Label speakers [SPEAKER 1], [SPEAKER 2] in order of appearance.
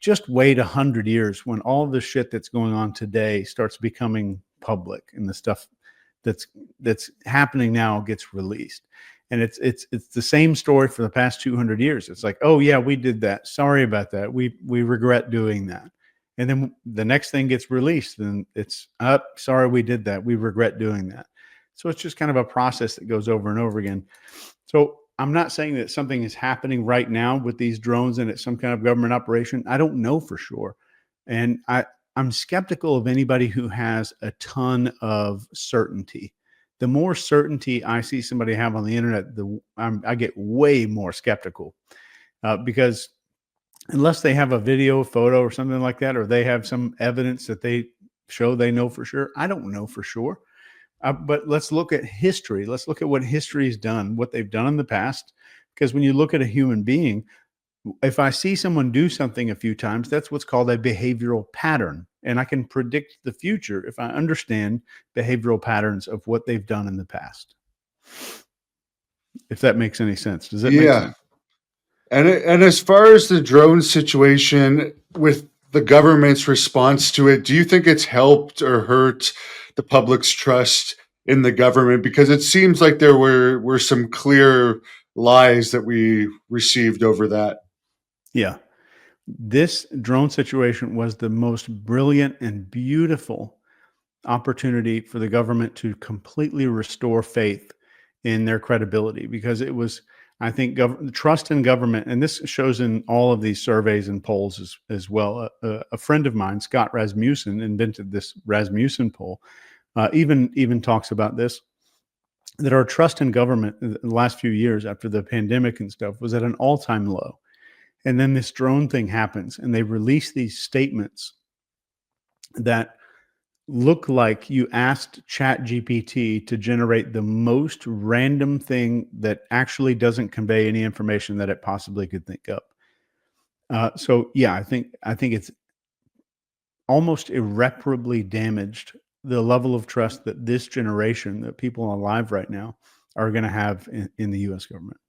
[SPEAKER 1] just wait 100 years when all the shit that's going on today starts becoming public, and the stuff that's happening now gets released. And it's the same story for the past 200 years. It's like, oh yeah, we did that. Sorry about that. We regret doing that. And then the next thing gets released, and it's up. Sorry, we did that. We regret doing that. So it's just kind of a process that goes over and over again. So I'm not saying that something is happening right now with these drones and it's some kind of government operation. I don't know for sure. And I'm skeptical of anybody who has a ton of certainty. The more certainty I see somebody have on the internet, I get way more skeptical, because unless they have a video, photo, or something like that, or they have some evidence that they show they know for sure, I don't know for sure. But let's look at history. Let's look at what history has done, what they've done in the past. Because when you look at a human being, if I see someone do something a few times, that's what's called a behavioral pattern. And I can predict the future if I understand behavioral patterns of what they've done in the past. If that makes any sense. Does that make sense?
[SPEAKER 2] And as far as the drone situation with the government's response to it, do you think it's helped or hurt the public's trust in the government? Because it seems like there were some clear lies that we received over that.
[SPEAKER 1] Yeah. This drone situation was the most brilliant and beautiful opportunity for the government to completely restore faith in their credibility, because it was, I think, trust in government, and this shows in all of these surveys and polls as well. A friend of mine, Scott Rasmussen, invented this Rasmussen poll, even talks about this, that our trust in government in the last few years after the pandemic and stuff was at an all-time low. And then this drone thing happens, and they release these statements that look like you asked ChatGPT to generate the most random thing that actually doesn't convey any information that it possibly could think of. So yeah, I think it's almost irreparably damaged the level of trust that this generation, that people alive right now, are going to have in the U.S. government.